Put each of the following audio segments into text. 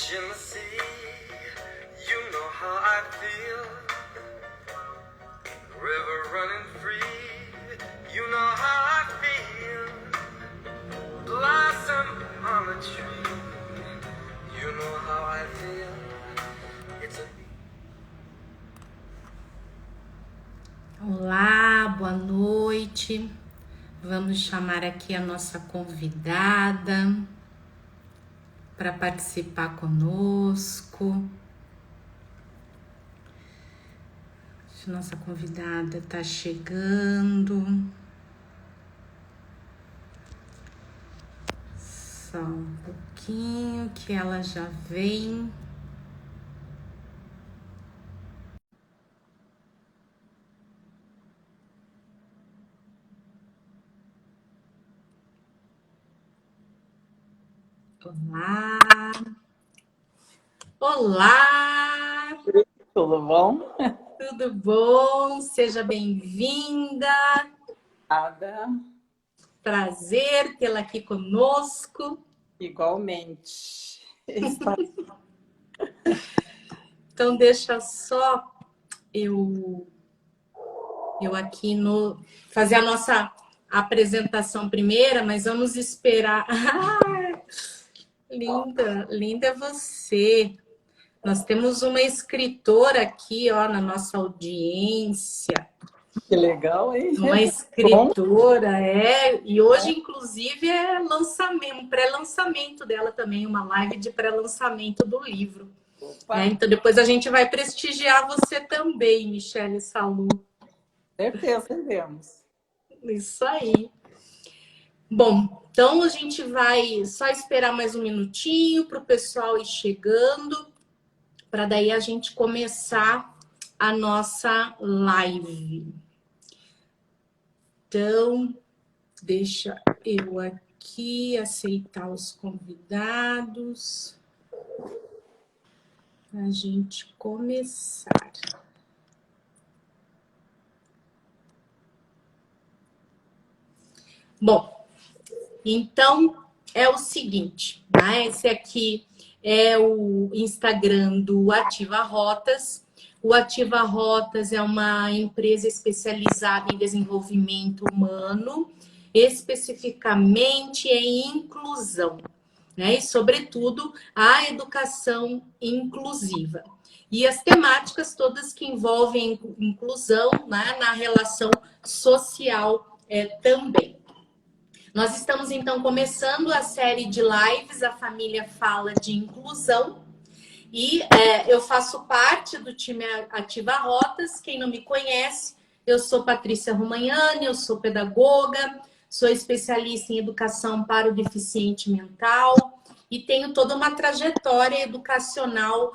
in the sea, you know how I feel. River running free, you know how I feel. Blossom on the tree, you know how I feel. It's a... Olá, boa noite. Vamos chamar aqui a nossa convidada para participar conosco. Nossa convidada está chegando. Só um pouquinho que ela já vem. Olá! Olá! Tudo bom? Tudo bom? Seja bem-vinda! Ada. Prazer tê-la aqui conosco. Igualmente. Então, deixa só eu aqui fazer a nossa apresentação primeira, mas vamos esperar. Ah, linda, linda é você. Nós temos uma escritora aqui, ó, na nossa audiência. Que legal, hein? Uma escritora, e hoje, inclusive, é lançamento, um pré-lançamento dela também, uma live de pré-lançamento do livro. Então, depois a gente vai prestigiar você também, Michele Salu. Certeza, entendemos. Isso aí. Bom, então a gente vai só esperar mais um minutinho para o pessoal ir chegando, para daí a gente começar a nossa live. Então, deixa eu aqui aceitar os convidados para a gente começar. Bom, então é o seguinte, né? Esse aqui é o Instagram do Ativa Rotas. O Ativa Rotas é uma empresa especializada em desenvolvimento humano, especificamente em inclusão, né? E, sobretudo, a educação inclusiva. E as temáticas todas que envolvem inclusão, né, na relação social também. Nós estamos, então, começando a série de lives, A Família Fala de Inclusão. E eu faço parte do time Ativa Rotas. Quem não me conhece, eu sou Patrícia Romagnani, eu sou pedagoga, sou especialista em educação para o deficiente mental e tenho toda uma trajetória educacional,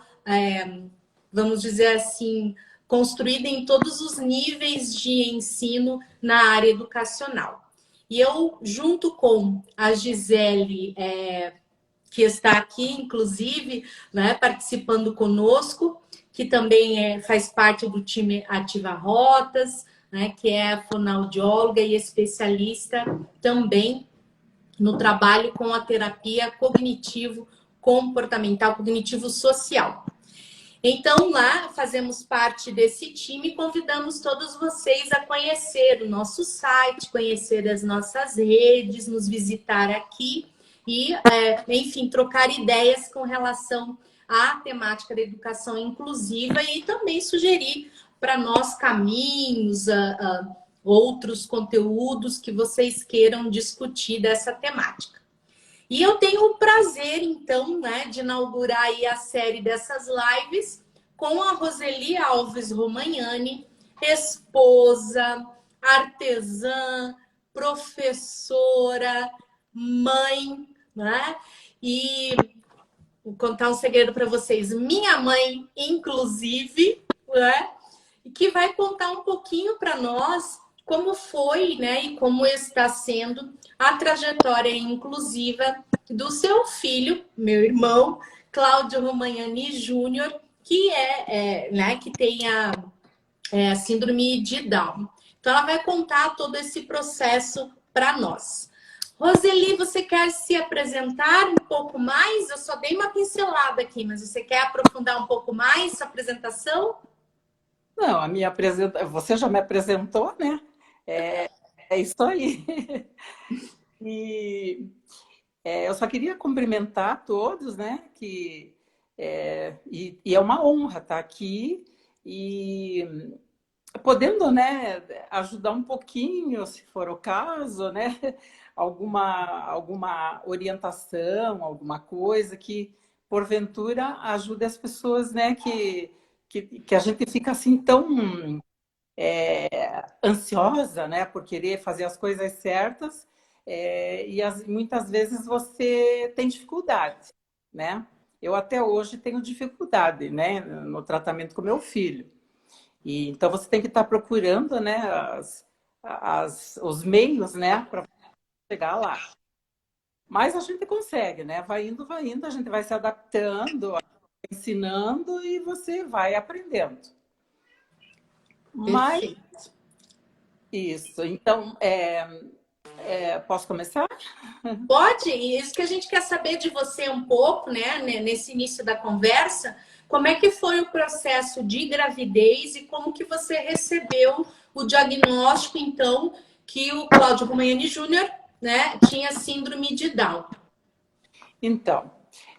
vamos dizer assim, construída em todos os níveis de ensino na área educacional. E eu, junto com a Gisele, que está aqui, inclusive, né, participando conosco, que também faz parte do time Ativa Rotas, né, que é fonoaudióloga e especialista também no trabalho com a terapia cognitivo-comportamental, cognitivo-social. Então, lá fazemos parte desse time e convidamos todos vocês a conhecer o nosso site, conhecer as nossas redes, nos visitar aqui e, enfim, trocar ideias com relação à temática da educação inclusiva e também sugerir para nós caminhos, outros conteúdos que vocês queiram discutir dessa temática. E eu tenho o prazer, então, né, de inaugurar aí a série dessas lives com a Roseli Alves Romagnani, esposa, artesã, professora, mãe, né? E vou contar um segredo para vocês. Minha mãe, inclusive, né, que vai contar um pouquinho para nós como foi, né, e como está sendo a trajetória inclusiva do seu filho, meu irmão, Cláudio Romagnani Júnior, que né, que tem a síndrome de Down. Então, ela vai contar todo esse processo para nós. Roseli, você quer se apresentar um pouco mais? Eu só dei uma pincelada aqui, mas você quer aprofundar um pouco mais sua apresentação? Não, a minha você já me apresentou, né? É, é isso aí. E eu só queria cumprimentar todos, né? E é uma honra estar aqui e podendo, né, ajudar um pouquinho, se for o caso, né? Alguma orientação, alguma coisa que, porventura, ajude as pessoas, né? Que a gente fica assim tão ansiosa, né, por querer fazer as coisas certas, muitas vezes você tem dificuldade, né? Eu até hoje tenho dificuldade, né, no tratamento com meu filho. E então você tem que estar procurando, né, os meios, né, para chegar lá. Mas a gente consegue, né? Vai indo, a gente vai se adaptando, ensinando e você vai aprendendo. Mas Perfeito. isso. Então, posso começar? Pode, e isso que a gente quer saber de você um pouco, né, nesse início da conversa, como é que foi o processo de gravidez e como que você recebeu o diagnóstico, então, que o Cláudio Romagnani Júnior, né, tinha síndrome de Down. Então,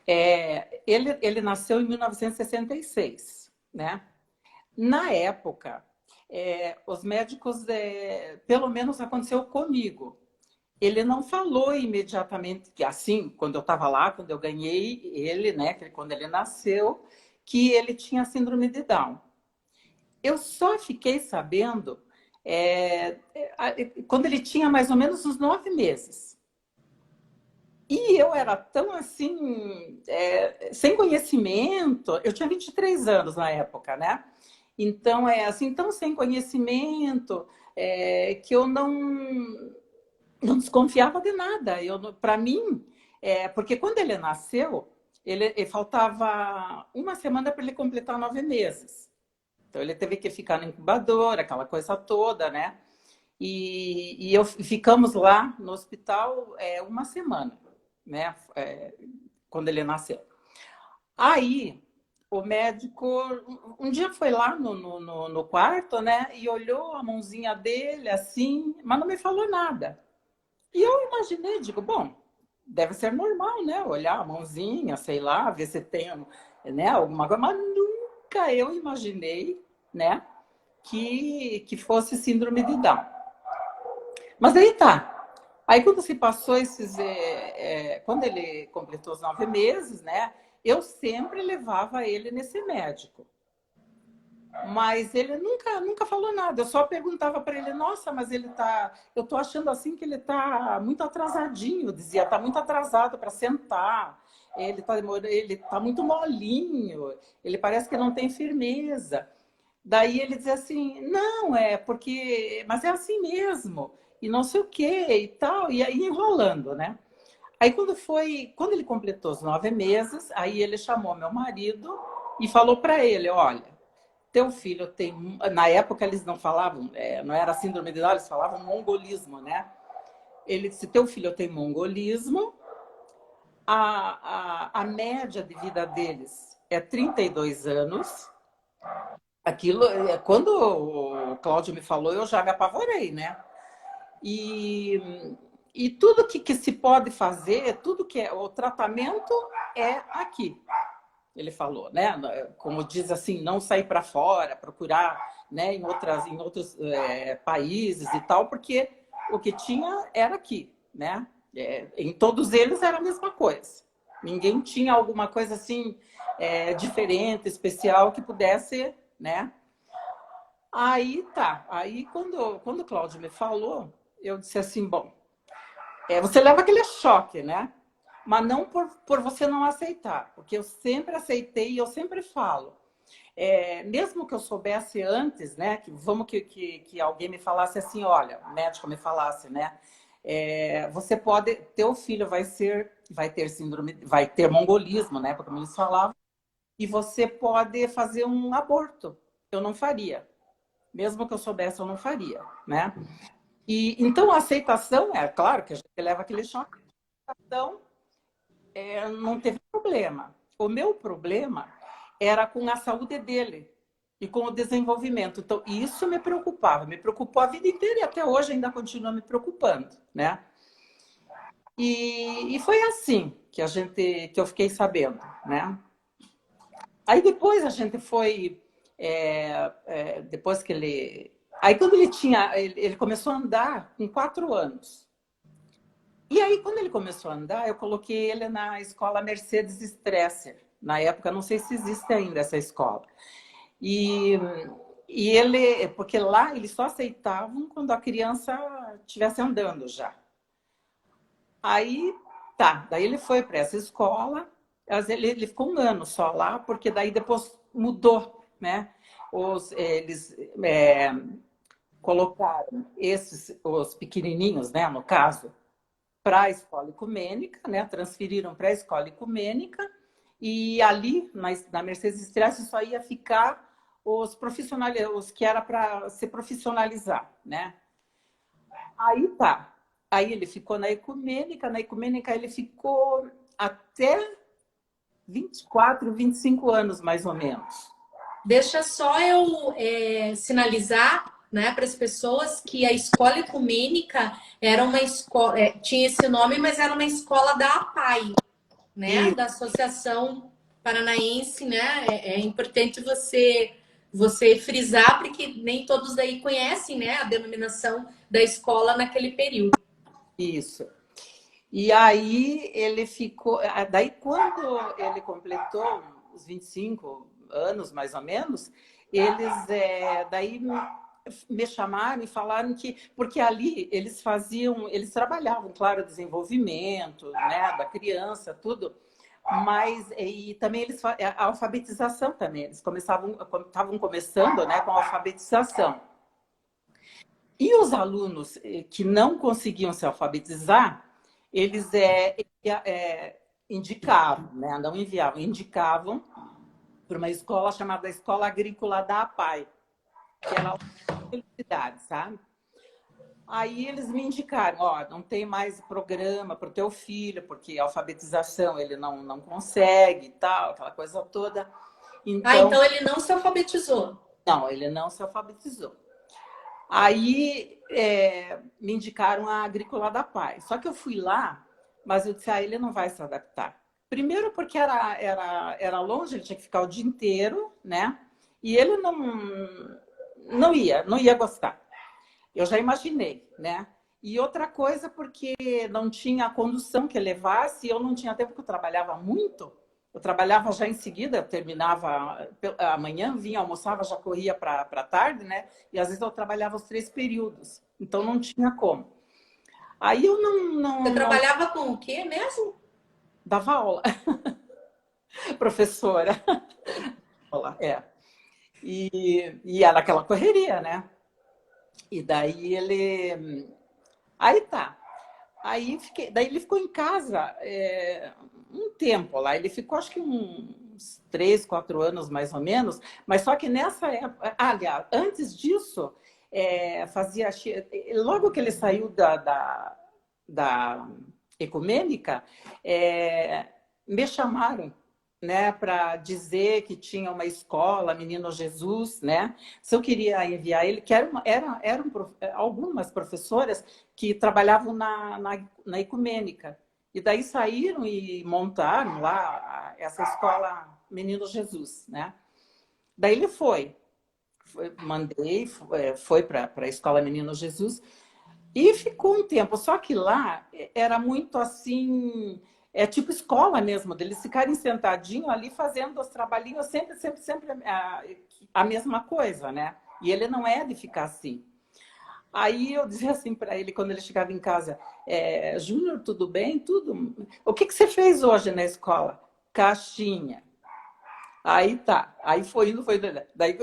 ele nasceu em 1966, né? Na época, os médicos, pelo menos aconteceu comigo, ele não falou imediatamente que assim, quando eu estava lá, quando eu ganhei ele, né, quando ele nasceu, que ele tinha síndrome de Down. Eu só fiquei sabendo quando ele tinha mais ou menos uns 9 meses. E eu era tão assim, sem conhecimento, eu tinha 23 anos na época, né? Então, assim, tão sem conhecimento, que eu não desconfiava de nada. Para mim, porque quando ele nasceu, ele faltava uma semana para ele completar 9 meses. Então, ele teve que ficar na incubadora, aquela coisa toda, né? E ficamos lá no hospital uma semana, né? Quando ele nasceu. Aí, o médico um dia foi lá no quarto, né? E olhou a mãozinha dele assim, mas não me falou nada. E eu imaginei, digo, bom, deve ser normal, né? Olhar a mãozinha, sei lá, ver se tem, né, alguma coisa. Mas nunca eu imaginei, né, que fosse síndrome de Down. Mas aí tá. Aí quando se passou quando ele completou os 9 meses, né, eu sempre levava ele nesse médico. Mas ele nunca falou nada. Eu só perguntava para ele, nossa, mas eu tô achando assim que ele tá muito atrasadinho, eu dizia, tá muito atrasado para sentar. Ele tá muito molinho, ele parece que não tem firmeza. Daí ele dizia assim, não, mas é assim mesmo, e não sei o quê e tal, e aí enrolando, né? Aí quando ele completou os 9 meses, aí ele chamou meu marido e falou para ele, olha, teu filho tem... Na época eles não falavam, não era síndrome de Down, eles falavam mongolismo, né? Ele disse, teu filho tem mongolismo, a média de vida deles é 32 anos. Aquilo, quando o Cláudio me falou, eu já me apavorei, né? E tudo que se pode fazer, tudo que o tratamento é aqui, ele falou, né? Como diz assim, não sair para fora, procurar, né, em outros países e tal, porque o que tinha era aqui, né? Em todos eles era a mesma coisa. Ninguém tinha alguma coisa assim diferente, especial que pudesse, né? Aí tá. Aí quando o Cláudio me falou, eu disse assim, bom, você leva aquele choque, né? Mas não por você não aceitar, porque eu sempre aceitei e eu sempre falo. Mesmo que eu soubesse antes, né? Que alguém me falasse assim, olha, o médico me falasse, né? Você pode, teu filho vai ter síndrome, vai ter mongolismo, né? Como eles falavam, e você pode fazer um aborto. Eu não faria. Mesmo que eu soubesse, eu não faria, né? E então a aceitação, é claro que a gente leva aquele choque, a aceitação não teve problema. O meu problema era com a saúde dele e com o desenvolvimento. Então, isso me preocupava, me preocupou a vida inteira e até hoje ainda continua me preocupando, né? E foi assim que eu fiquei sabendo, né? Aí depois a gente foi, depois que ele, aí quando ele começou a andar com 4 anos. E aí quando ele começou a andar, eu coloquei ele na escola Mercedes Stresser. Na época, não sei se existe ainda essa escola. E, e ele, porque lá eles só aceitavam quando a criança estivesse andando já. Aí, tá, daí ele foi para essa escola, ele ficou 1 ano só lá, porque daí depois mudou, né? Eles colocaram os pequenininhos, né, no caso, para a escola ecumênica, né? Transferiram para a escola ecumênica, e ali, na Mercedes Stresser, só ia ficar os profissionais, os que era para se profissionalizar, né? Aí tá. Aí ele ficou na ecumênica ele ficou até 24, 25 anos, mais ou menos. Deixa só eu sinalizar, né, para as pessoas que a escola ecumênica era uma escola, tinha esse nome, mas era uma escola da APAI, né, E da Associação Paranaense, né? É importante você frisar, porque nem todos daí conhecem, né, a denominação da escola naquele período. isso. E aí ele ficou. Daí, quando ele completou os 25 anos, mais ou menos, eles daí me chamaram e falaram que. Porque ali eles trabalhavam, claro, o desenvolvimento, né, da criança, tudo. Mas e também a alfabetização também. Eles estavam começando, né, com a alfabetização. E os alunos que não conseguiam se alfabetizar, eles indicavam, né? Não enviavam, indicavam para uma escola chamada Escola Agrícola da APAI, que era uma felicidade, sabe? Aí eles me indicaram, ó, não tem mais programa para o teu filho, porque a alfabetização ele não consegue e tal, aquela coisa toda. Então ele não se alfabetizou. Não, ele não se alfabetizou. Aí me indicaram a Agrícola da Paz. Só que eu fui lá, mas eu disse, ele não vai se adaptar. Primeiro porque era longe, ele tinha que ficar o dia inteiro, né? E ele não ia gostar. Eu já imaginei, né? E outra coisa porque não tinha a condução que levasse, eu não tinha tempo, porque eu trabalhava muito. Eu trabalhava já em seguida, eu terminava amanhã, vinha, almoçava, já corria para a tarde, né? E às vezes eu trabalhava os 3 períodos, então não tinha como. Aí eu Você trabalhava com o quê mesmo? dava aula, professora. E era aquela correria, né? E daí Aí tá. Daí ele ficou em casa um tempo lá. Ele ficou, acho que uns 3, 4 anos, mais ou menos. Mas só que nessa época... aliás, antes disso, logo que ele saiu da ecumênica, me chamaram, né, para dizer que tinha uma escola, Menino Jesus, né? Se eu queria enviar ele, que eram algumas professoras que trabalhavam na ecumênica. E daí saíram e montaram lá essa escola Menino Jesus, né? Daí ele mandei, foi para a escola Menino Jesus e ficou um tempo. Só que lá era muito assim, tipo escola mesmo, deles ficarem sentadinhos ali fazendo os trabalhinhos, sempre a mesma coisa, né? E ele não é de ficar assim. Aí eu dizia assim para ele, quando ele chegava em casa, Júnior, tudo bem? Tudo. O que você fez hoje na escola? Caixinha. Aí tá, aí foi indo. Daí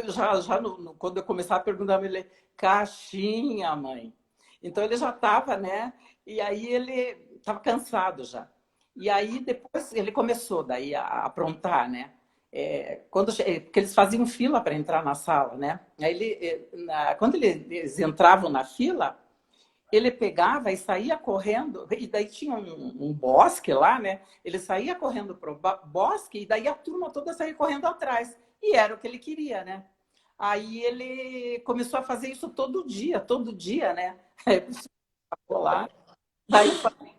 quando eu começava a perguntar para ele, caixinha, mãe. Então ele já estava, né? E aí ele estava cansado já. E aí depois ele começou daí a aprontar, né? Porque eles faziam fila para entrar na sala, né? Aí quando eles entravam na fila, ele pegava e saía correndo, e daí tinha um bosque lá, né? Ele saía correndo pro bosque, e daí a turma toda saía correndo atrás. E era o que ele queria, né? Aí ele começou a fazer isso todo dia, né? Aí eu ficou lá. Daí eu falei,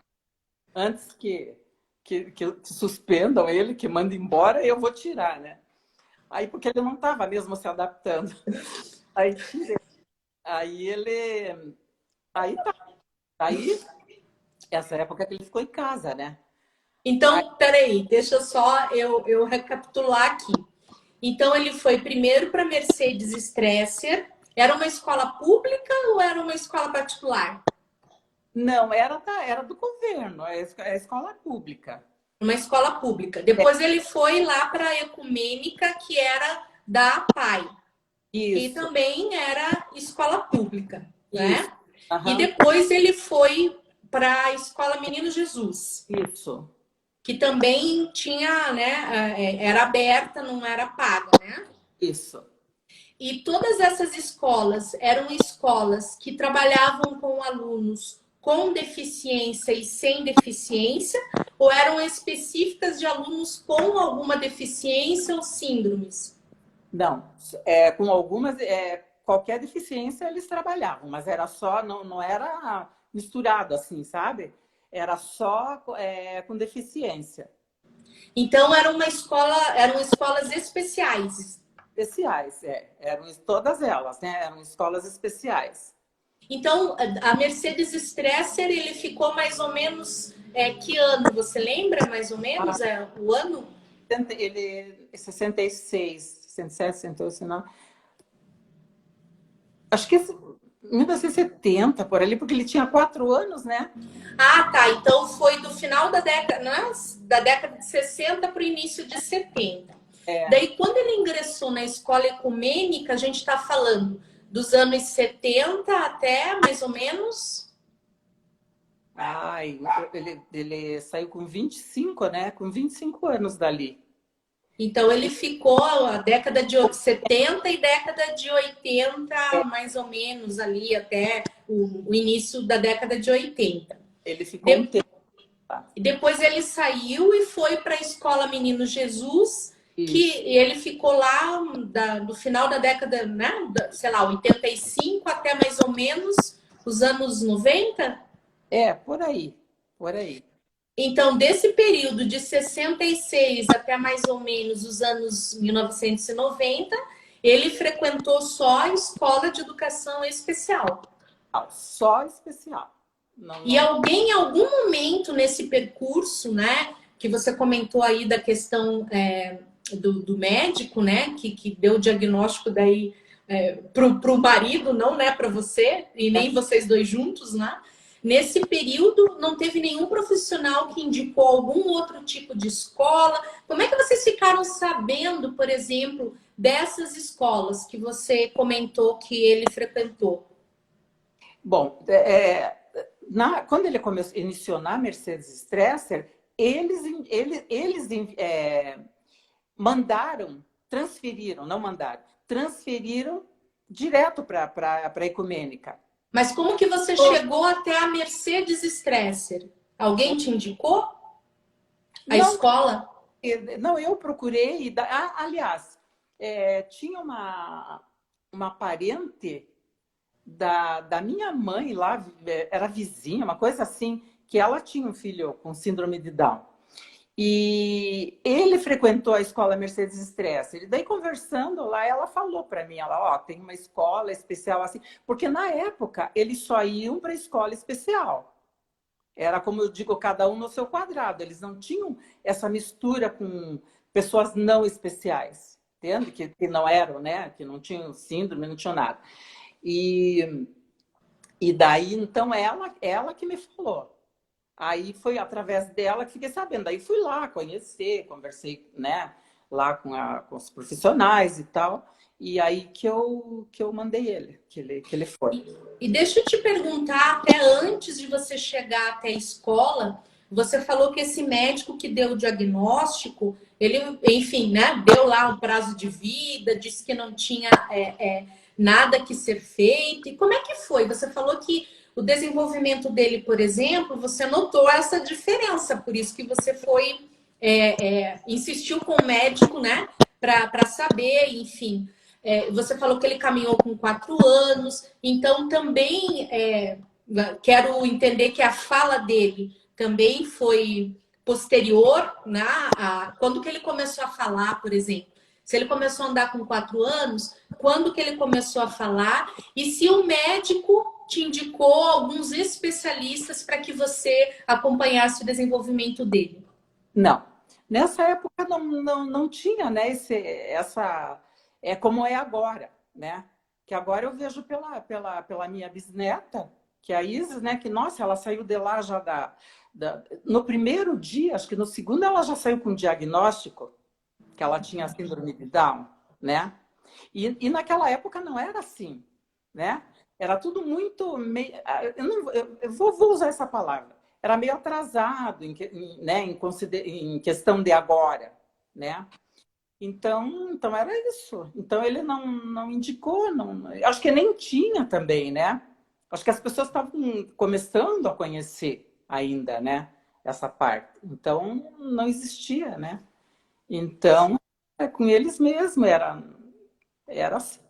antes que suspendam ele, que mandem embora, eu vou tirar, né? Aí, porque ele não estava mesmo se adaptando. Aí tirei. Aí ele... Aí tá. Aí, essa época que ele ficou em casa, né? Então, peraí, deixa só eu recapitular aqui. Então, ele foi primeiro para Mercedes Stresser. Era uma escola pública ou era uma escola particular? Não, era do governo, é a escola pública. Uma escola pública. Depois ele foi lá para a Ecumênica, que era da PAI. E Isso, também era escola pública, né? isso. E Aham, depois ele foi para a Escola Menino Jesus, isso. que também tinha, né, era aberta, não era paga, né? Isso. E todas essas escolas eram escolas que trabalhavam com alunos com deficiência e sem deficiência, ou eram específicas de alunos com alguma deficiência ou síndromes? Não, com algumas, qualquer deficiência eles trabalhavam, mas era só, não era misturado assim, sabe? Era só com deficiência. Então eram escolas especiais. Especiais, eram todas elas, né? Eram escolas especiais. Então, a Mercedes Stresser, ele ficou mais ou menos que ano? Você lembra mais ou menos o ano? Ele 66, 67, 68, não. Acho que 1970, por ali, porque ele tinha 4 anos, né? Ah, tá. Então foi do final da década, não é? Da década de 60 para o início de 70. Daí, quando ele ingressou na escola ecumênica, a gente está falando dos anos 70 até mais ou menos. Ai, ele saiu com 25, né? Com 25 anos dali. Então, ele ficou a década de 70 e década de 80, mais ou menos, ali até o início da década de 80. Ele ficou um tempo. E depois ele saiu e foi para a Escola Menino Jesus, que ele ficou lá do final da década, né? Sei lá, 85 até mais ou menos os anos 90? Por aí, por aí. Então, desse período de 66 até mais ou menos os anos 1990, ele frequentou só a escola de educação especial. Só especial. E alguém, em algum momento nesse percurso, né, que você comentou aí da questão do médico, né, que deu o diagnóstico daí pro marido, não, né, para você, e nem vocês dois juntos, né? Nesse período, não teve nenhum profissional que indicou algum outro tipo de escola? Como é que vocês ficaram sabendo, por exemplo, dessas escolas que você comentou que ele frequentou? Bom, quando ele iniciou na Mercedes Stresser, eles transferiram direto para a Ecumênica. Mas como que você chegou até a Mercedes Stresser? Alguém te indicou a escola? Não, eu procurei. Aliás, tinha uma parente da minha mãe lá, era vizinha, uma coisa assim, que ela tinha um filho com síndrome de Down. E ele frequentou a escola Mercedes Stresser. E daí, conversando lá, ela falou para mim, tem uma escola especial assim. Porque na época, eles só iam para a escola especial. Era, como eu digo, cada um no seu quadrado. Eles não tinham essa mistura com pessoas não especiais. Entende? Que não eram, né? Que não tinham síndrome, não tinham nada. E daí, então, ela que me falou. Aí foi através dela que fiquei sabendo. Aí fui lá conhecer, conversei, né, lá com os profissionais e tal. E aí que eu mandei ele, que ele foi. E deixa eu te perguntar, até antes de você chegar até a escola, você falou que esse médico que deu o diagnóstico, ele, enfim, né, deu lá um prazo de vida, disse que não tinha nada que ser feito. E como é que foi? Você falou que o desenvolvimento dele, por exemplo, você notou essa diferença, por isso que você foi, insistiu com o médico, né, para saber, enfim. Você falou que ele caminhou com 4 anos, então também quero entender que a fala dele também foi posterior, né, quando que ele começou a falar, por exemplo. Se ele começou a andar com 4 anos, quando que ele começou a falar? E se o médico te indicou alguns especialistas para que você acompanhasse o desenvolvimento dele? Não. Nessa época não tinha, né, como é agora, né? Que agora eu vejo pela minha bisneta, que é a Isis, né? Que, nossa, ela saiu de lá já no primeiro dia, acho que no segundo ela já saiu com diagnóstico, que ela tinha síndrome de Down, né? E naquela época não era assim, né? Era tudo muito meio... Eu vou usar essa palavra. Era meio atrasado em questão de agora, né? Então era isso. Então ele não indicou, acho que nem tinha também, né? Acho que as pessoas estavam começando a conhecer ainda, né? Essa parte. Então não existia, né? Então com eles mesmo era assim.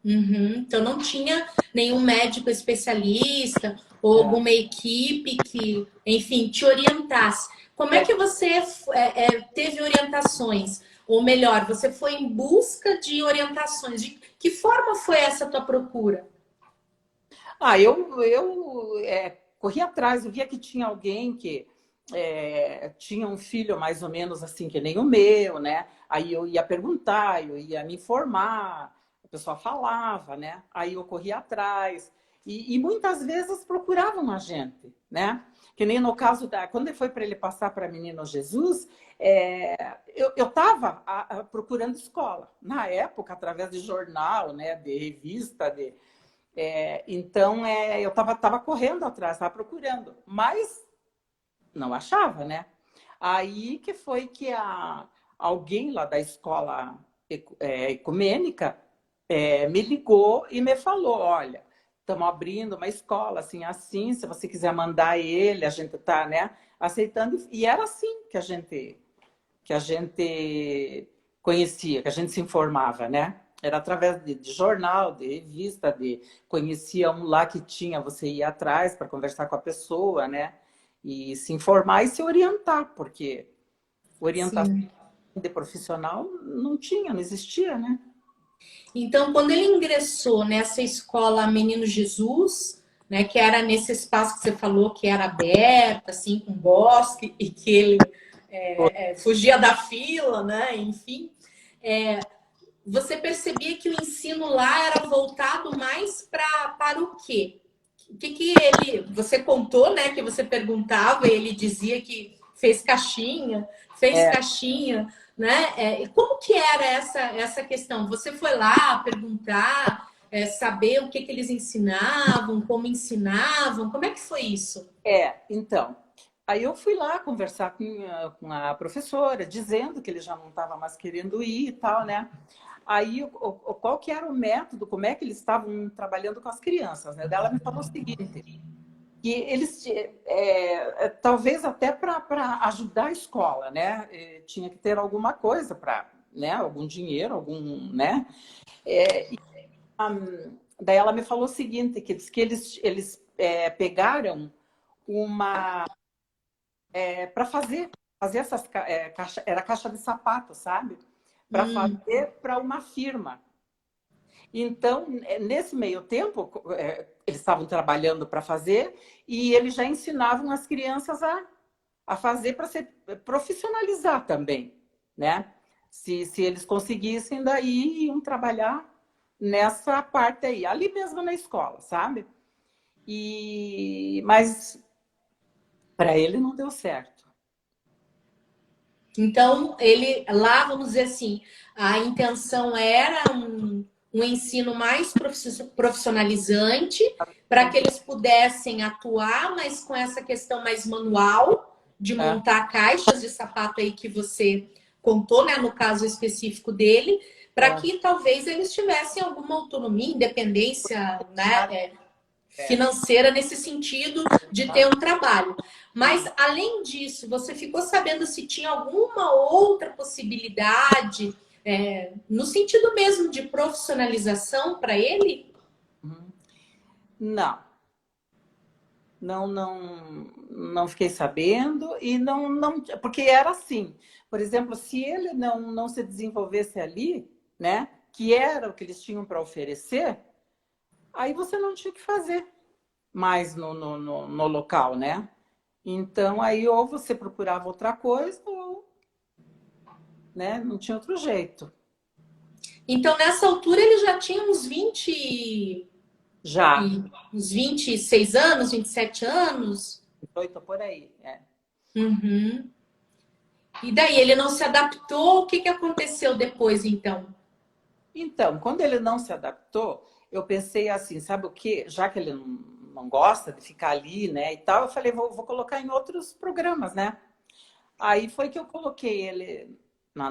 Uhum. Então não tinha nenhum médico especialista ou alguma equipe que, enfim, te orientasse. Como é que você teve orientações? Ou melhor, você foi em busca de orientações. De que forma foi essa tua procura? Eu corri atrás, eu via que tinha alguém que tinha um filho mais ou menos assim que nem o meu, né? Aí eu ia perguntar, eu ia me informar, a pessoa falava, né? Aí eu corria atrás e muitas vezes procuravam a gente, né? Que nem no caso quando foi para ele passar para Menino Jesus, eu estava procurando escola na época através de jornal, né? De revista, então eu estava correndo atrás, estava procurando, mas não achava, né? Aí que foi que alguém lá da escola ecumênica me ligou e me falou, olha, estamos abrindo uma escola assim, assim, se você quiser mandar ele, a gente está, né, aceitando. E era assim que a gente conhecia, que a gente se informava, né? Era através de jornal, de revista, conhecia um lá que tinha, você ia atrás para conversar com a pessoa, né? E se informar e se orientar, porque orientação Sim. de profissional não tinha, não existia, né? Então, quando ele ingressou nessa escola Menino Jesus, né, que era nesse espaço que você falou que era aberto, assim, com bosque, e que ele fugia da fila, né? Enfim, você percebia que o ensino lá era voltado mais para o quê? O que você contou, né? Que você perguntava e ele dizia que fez caixinha, né? E como que era essa questão? Você foi lá perguntar, saber o que eles ensinavam, como ensinavam? Como é que foi isso? Então. Aí eu fui lá conversar com a professora, dizendo que ele já não estava mais querendo ir e tal, né? Aí, qual que era o método, como é que eles estavam trabalhando com as crianças, né? Ela me falou o seguinte, que eles, talvez até para ajudar a escola, né? Tinha que ter alguma coisa para, né? Algum dinheiro, né? Daí ela me falou o seguinte, que eles pegaram uma... para fazer essas era caixa de sapato, sabe? Para fazer para uma firma. Então, nesse meio tempo, eles estavam trabalhando para fazer e eles já ensinavam as crianças a fazer para se profissionalizar também, né? Se eles conseguissem, daí iam trabalhar nessa parte aí, ali mesmo na escola, sabe? Mas para ele não deu certo. Então, ele lá, vamos dizer assim, a intenção era um ensino mais profissionalizante para que eles pudessem atuar, mas com essa questão mais manual de montar caixas de sapato aí que você contou, né, no caso específico dele, para que talvez eles tivessem alguma autonomia, independência, né? financeira nesse sentido de ter um trabalho. Mas, além disso, você ficou sabendo se tinha alguma outra possibilidade, no sentido mesmo de profissionalização para ele? Não. Não fiquei sabendo e não, porque era assim. Por exemplo, se ele não se desenvolvesse ali, né, que era o que eles tinham para oferecer, aí você não tinha que fazer mais no local, né? Então, aí ou você procurava outra coisa ou, né, não tinha outro jeito. Então, nessa altura, ele já tinha uns 20, Já, uns 26 anos, 27 anos. 18 por aí, Uhum. E daí, ele não se adaptou? O que aconteceu depois, então? Então, quando ele não se adaptou, eu pensei assim, sabe o quê? Já que ele não gosta de ficar ali, né, e tal, eu falei, vou colocar em outros programas, né? Aí foi que eu coloquei ele na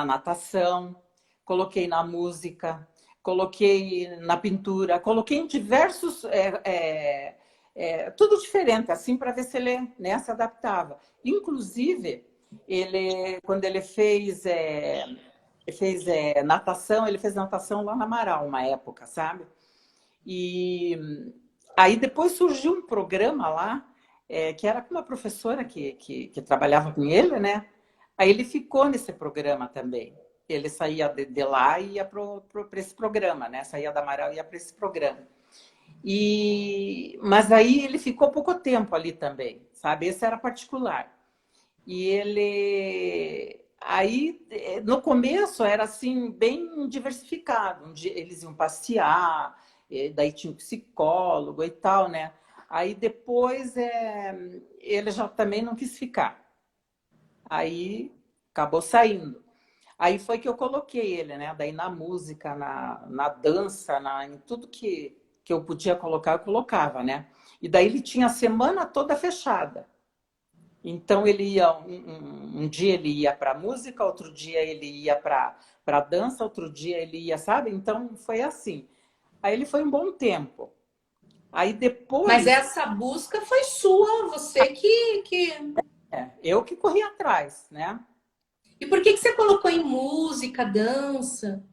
natação, coloquei na música, coloquei na pintura, coloquei em diversos, tudo diferente, assim, para ver se ele, né, se adaptava. Inclusive, quando ele fez natação, ele fez natação lá na Amaral, uma época, sabe? E aí depois surgiu um programa lá, que era com uma professora que trabalhava com ele, né? Aí ele ficou nesse programa também. Ele saía de lá e ia para esse programa, né? Saía da Amaral e ia para esse programa. Mas aí ele ficou pouco tempo ali também, sabe? Esse era particular. E ele... Aí, no começo, era assim, bem diversificado. Um dia eles iam passear, daí tinha um psicólogo e tal, né? Aí depois ele já também não quis ficar. Aí acabou saindo. Aí foi que eu coloquei ele, né? Daí na música, na dança, em tudo que eu podia colocar, eu colocava, né? E daí ele tinha a semana toda fechada. Então ele ia um dia ele ia para música, outro dia ele ia para dança, outro dia ele ia, sabe? Então foi assim. Aí ele foi um bom tempo. Aí Mas depois, essa busca foi sua, você que... eu que corri atrás, né? E por que você colocou em música, dança?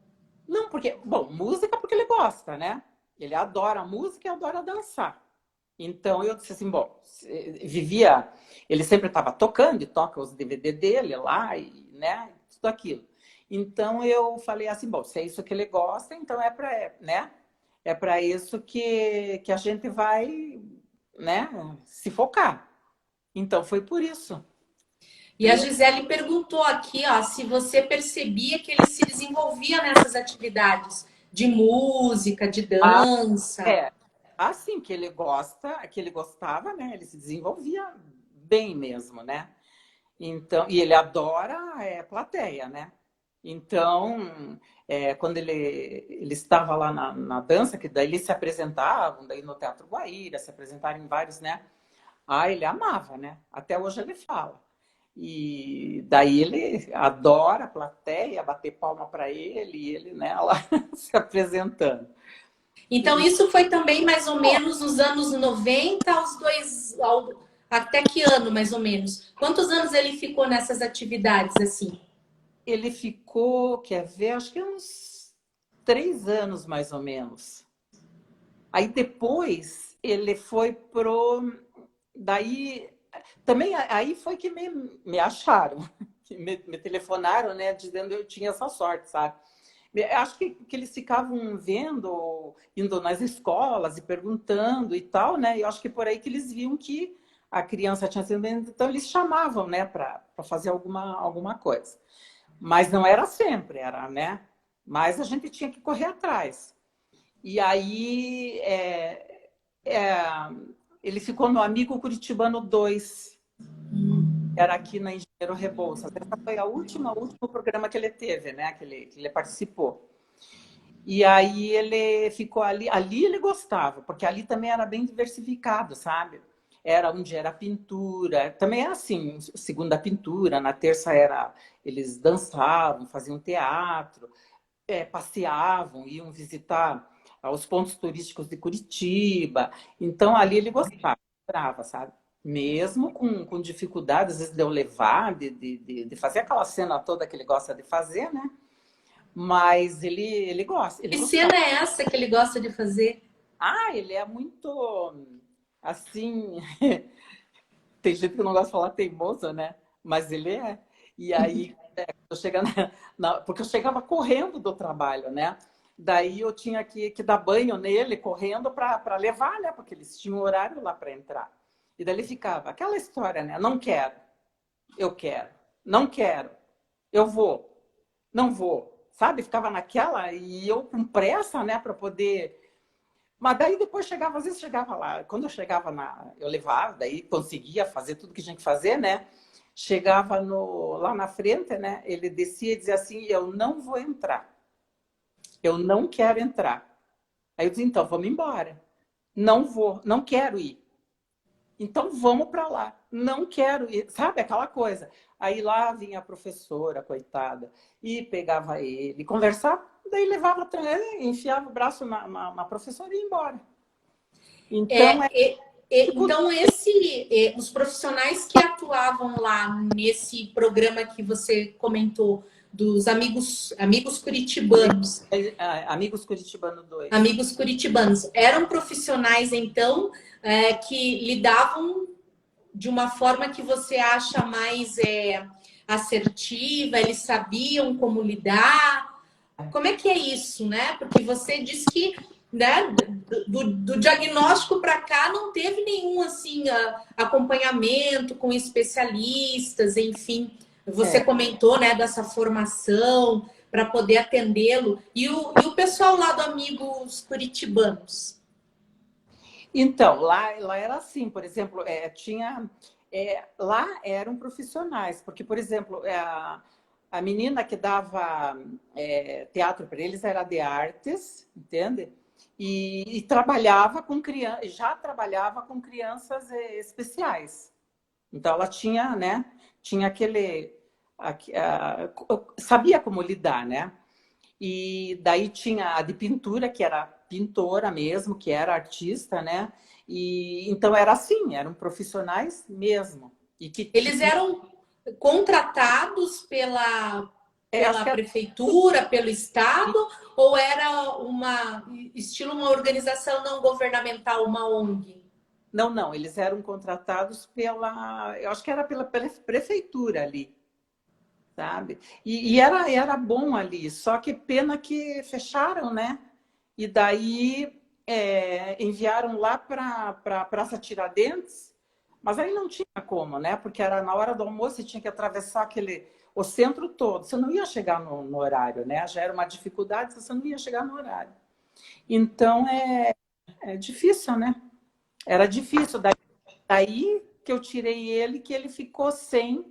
Não, porque, bom, música porque ele gosta, né? Ele adora música e adora dançar. Então eu disse assim, bom, vivia, ele sempre estava tocando e toca os DVD dele lá, e, né, tudo aquilo. Então eu falei assim, bom, se é isso que ele gosta, então né, é para isso que a gente vai, né, se focar. Então foi por isso. E a Gisele perguntou aqui, ó, se você percebia que ele se desenvolvia nessas atividades de música, de Ah, dança. assim que ele gosta, que ele gostava, né, ele se desenvolvia bem mesmo, né? Então, e ele adora plateia, né? Então, quando ele estava lá na dança, que daí eles se apresentavam, daí no Teatro Guaíra, se apresentaram em vários, né? Ah, ele amava, né? Até hoje ele fala. E daí ele adora a plateia, bater palma para ele, e ele, né, lá se apresentando. Então, isso foi também mais ou menos nos anos 90 até que ano, mais ou menos? Quantos anos ele ficou nessas atividades, assim? Ele ficou, quer ver, acho que uns 3 anos, mais ou menos. Aí depois ele foi pro... Daí, também aí foi que me acharam, que me telefonaram, né, dizendo que eu tinha essa sorte, sabe? Acho que eles ficavam vendo, indo nas escolas e perguntando e tal, né? E eu acho que por aí que eles viam que a criança tinha sido... Então eles chamavam, né, para fazer alguma coisa. Mas não era sempre, era, né? Mas a gente tinha que correr atrás. E aí ele ficou no Amigo Curitibano 2, que era aqui na Engenheiro Rebouças. Essa foi o último programa que ele teve, né? Que ele participou. E aí ele ficou ali ele gostava, porque ali também era bem diversificado, sabe? Era um dia era pintura, também era assim, segunda pintura, na terça eles dançavam, faziam teatro, passeavam, iam visitar aos pontos turísticos de Curitiba. Então, ali ele gostava, adorava, sabe? Mesmo com dificuldades, às vezes, de eu levar, de fazer aquela cena toda que ele gosta de fazer, né? Mas ele gosta, ele Que gostava. cena é essa que ele gosta de fazer? Ah, ele é muito, assim... Tem gente que não gosta de falar teimoso, né? Mas ele é. E aí, eu chegava porque eu chegava correndo do trabalho, né? Daí eu tinha que dar banho nele, correndo para levar, né? Porque eles tinham horário lá para entrar. E daí ele ficava, aquela história, né? Não quero, eu quero, não quero, eu vou, não vou. Sabe? Ficava naquela, e eu com pressa, né? Para poder... Mas daí depois chegava, às vezes chegava lá, quando eu chegava eu levava, daí conseguia fazer tudo que tinha que fazer, né? Chegava lá na frente, né? Ele descia e dizia assim, eu não vou entrar. Eu não quero entrar. Aí eu dizia, então, vamos embora. Não vou, não quero ir. Então vamos para lá. Não quero ir. Sabe aquela coisa? Aí lá vinha a professora, coitada, e pegava ele, conversava, daí levava, enfiava o braço na professora e ia embora. Então, Então, os profissionais que atuavam lá nesse programa que você comentou, dos amigos curitibanos, Amigos Curitibano 2. amigos curitibanos, eram profissionais, então, que lidavam de uma forma que você acha mais assertiva, eles sabiam como lidar. Como é que é isso, né? Porque você disse que, né, do diagnóstico para cá não teve nenhum assim acompanhamento com especialistas, enfim. Você comentou, né, dessa formação para poder atendê-lo. E o pessoal lá do Amigos Curitibanos? Então, lá era assim, por exemplo, lá eram profissionais, porque, por exemplo, a menina que dava teatro para eles era de artes, entende? E trabalhava com crianças, já trabalhava com crianças especiais. Então ela tinha, né? Tinha sabia como lidar, né? E daí tinha a de pintura, que era pintora mesmo, que era artista, né? E então era assim, eram profissionais mesmo. Eles eram contratados pela acho que prefeitura, pelo estado, ou era estilo uma organização não governamental, uma ONG? não, eles eram contratados eu acho que era pela prefeitura ali, sabe? E era bom ali, só que pena que fecharam, né? E daí enviaram lá para a Praça Tiradentes, mas aí não tinha como, né? Porque era na hora do almoço e tinha que atravessar o centro todo. Você não ia chegar no horário, né? Já era uma dificuldade, você não ia chegar no horário. Então é difícil, né? Era difícil. Daí que eu tirei ele, que ele ficou sem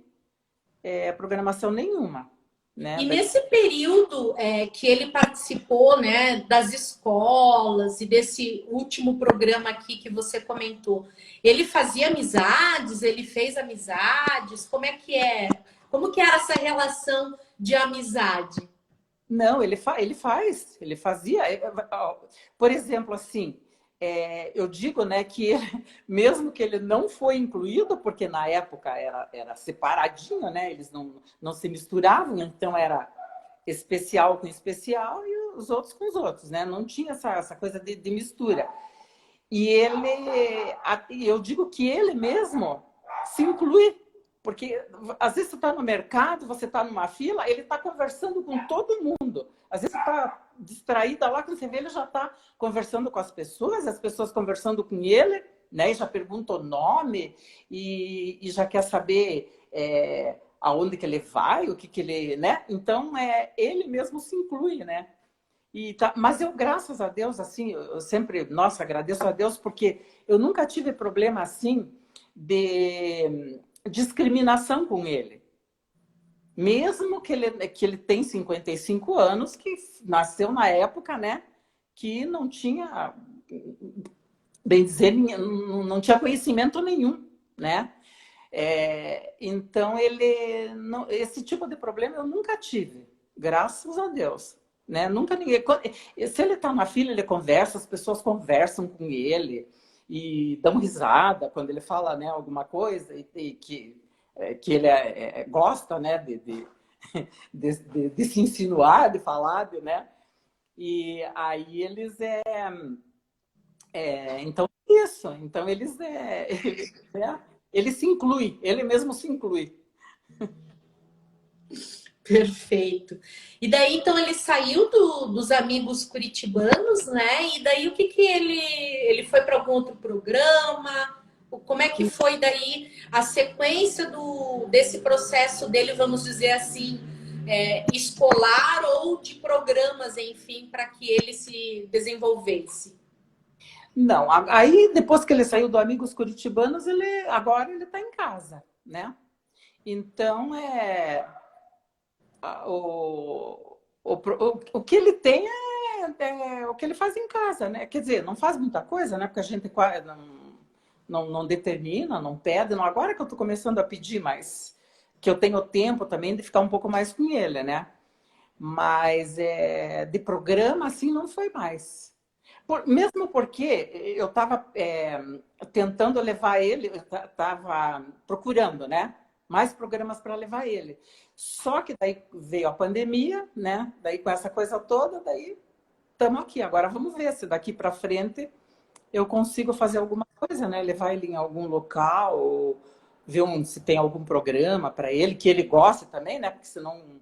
programação nenhuma. Né? E nesse período que ele participou, né, das escolas e desse último programa aqui que você comentou, ele fazia amizades, ele fez amizades, como é que é? Como que era essa relação de amizade? Não, ele fazia. Por exemplo, assim, eu digo, né, que mesmo que ele não foi incluído, porque na época era separadinho, né, eles não se misturavam, então era especial com especial e os outros com os outros, né, não tinha essa coisa de mistura. E eu digo que ele mesmo se inclui. Porque às vezes você está no mercado, você está numa fila, ele está conversando com todo mundo. Às vezes você está distraída lá, quando você vê, ele já está conversando com as pessoas conversando com ele, né? E já pergunta o nome e já quer saber aonde que ele vai, o que ele... né? Então, ele mesmo se inclui, né? Mas eu, graças a Deus, assim, eu sempre, nossa, agradeço a Deus, porque eu nunca tive problema assim de discriminação com ele. Mesmo que ele tem 55 anos, que nasceu na época, né, que não tinha, bem dizer, não tinha conhecimento nenhum, né? Então, esse tipo de problema eu nunca tive, graças a Deus. né? Nunca ninguém... Se ele está na fila, ele conversa, as pessoas conversam com ele e dão risada quando ele fala, né, alguma coisa e que ele gosta, né, de se insinuar, de falar, né? E aí eles então isso, então ele se inclui, ele mesmo se inclui. Perfeito. E daí, então, ele saiu dos amigos curitibanos, né? E daí, o que que ele foi para algum outro programa? Como é que foi daí a sequência desse processo dele, vamos dizer assim, escolar ou de programas, enfim, para que ele se desenvolvesse? Não, aí depois que ele saiu do Amigos Curitibanos, agora ele está em casa, né? Então, o que ele tem é o que ele faz em casa, né? Quer dizer, não faz muita coisa, né? Porque a gente não determina, não pede. Não, agora que eu estou começando a pedir, mas que eu tenho tempo também de ficar um pouco mais com ele, né? Mas de programa, assim, não foi mais. Mesmo porque eu estava tentando levar ele, eu estava procurando, né? Mais programas para levar ele. Só que daí veio a pandemia, né? Daí com essa coisa toda, daí estamos aqui. Agora vamos ver se daqui para frente eu consigo fazer alguma coisa, né? Levar ele em algum local, ou ver se tem algum programa para ele, que ele goste também, né? Porque senão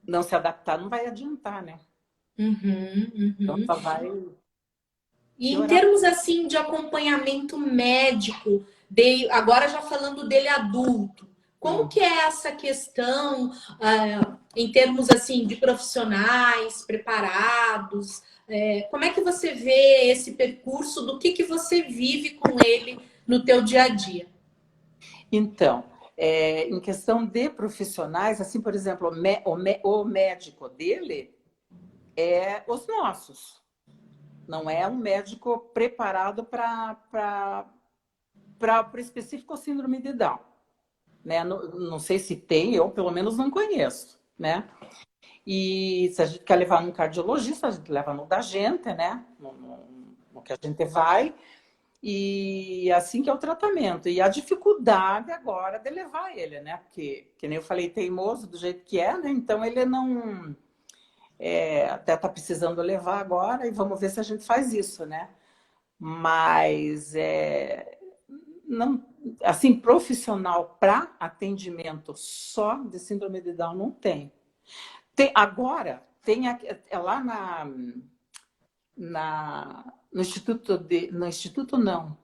não se adaptar não vai adiantar, né? Então só vai E em piorar. termos assim de acompanhamento médico, agora já falando dele adulto, como que é essa questão em termos assim de profissionais preparados? Como é que você vê esse percurso do que você vive com ele no teu dia a dia? Então, em questão de profissionais, assim, por exemplo, o médico dele é os nossos. Não é um médico preparado para o específico síndrome de Down. Né? Não sei se tem, eu pelo menos não conheço. Né? E se a gente quer levar um cardiologista, a gente leva no da gente, né? No que a gente vai. E assim que é o tratamento. E a dificuldade agora de levar ele, né? Porque, que nem eu falei, teimoso do jeito que é, né? Então ele não... até está precisando levar agora e vamos ver se a gente faz isso, né? Mas não, assim, profissional para atendimento só de síndrome de Down não tem. Agora, tem lá no Instituto no Instituto não.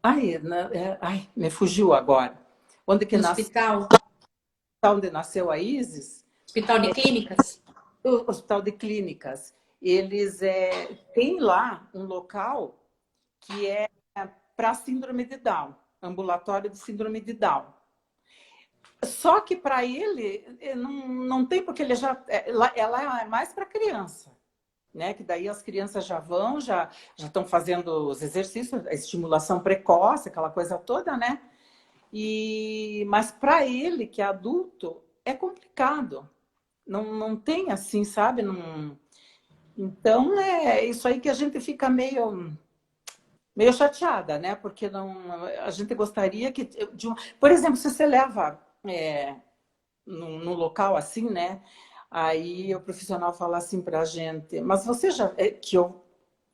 Ai, me fugiu agora. Onde que No nasceu, hospital? onde nasceu a Isis? Hospital de clínicas? O Hospital de Clínicas. Eles têm lá um local que é para síndrome de Down, ambulatório de síndrome de Down. Só que para ele não tem, porque ele ela é mais para criança, né? Que daí as crianças já estão fazendo os exercícios, a estimulação precoce, aquela coisa toda, né? Mas para ele, que é adulto, é complicado. Não tem assim, sabe? Então é isso aí que a gente fica meio chateada, né? Porque a gente gostaria que... Por exemplo, se você leva num local assim, né? Aí o profissional fala assim para a gente, mas você já... que eu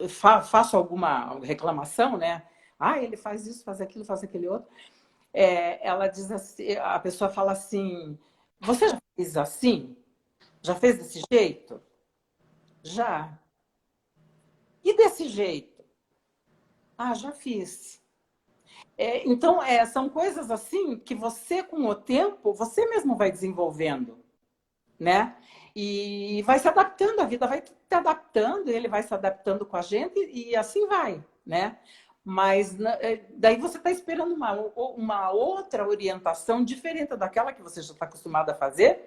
faço alguma reclamação, né? Ele faz isso, faz aquilo, faz aquele outro. Ela diz assim, a pessoa fala assim, você já fez assim? Já fez desse jeito? Já. E desse jeito? Já fiz. Então, são coisas assim que você, com o tempo, você mesmo vai desenvolvendo, né? E vai se adaptando, a vida vai te adaptando, ele vai se adaptando com a gente e assim vai, né? Mas daí você está esperando uma outra orientação diferente daquela que você já está acostumado a fazer,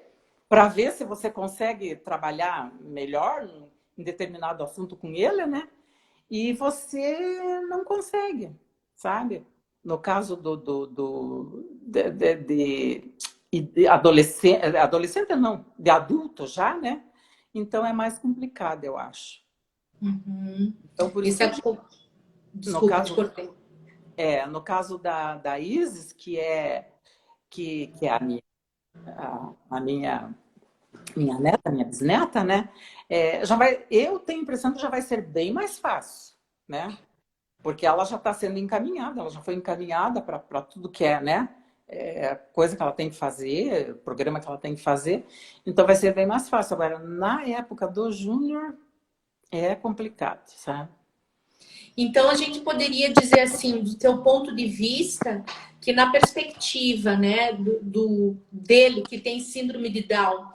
para ver se você consegue trabalhar melhor em determinado assunto com ele, né? E você não consegue, sabe? No caso de adolescente não, de adulto já, né? então é mais complicado, eu acho. Uhum. Então, por isso Isso é... que no Desculpa, te caso, cortei. no caso da Isis, que é a minha neta, minha bisneta, né? Eu tenho a impressão que já vai ser bem mais fácil, né? Porque ela já está sendo encaminhada, ela já foi encaminhada para tudo que é, né? Coisa que ela tem que fazer, programa que ela tem que fazer. Então vai ser bem mais fácil. Agora, na época do Júnior, é complicado, sabe? Então, a gente poderia dizer assim, do teu ponto de vista, que na perspectiva, né, dele que tem síndrome de Down,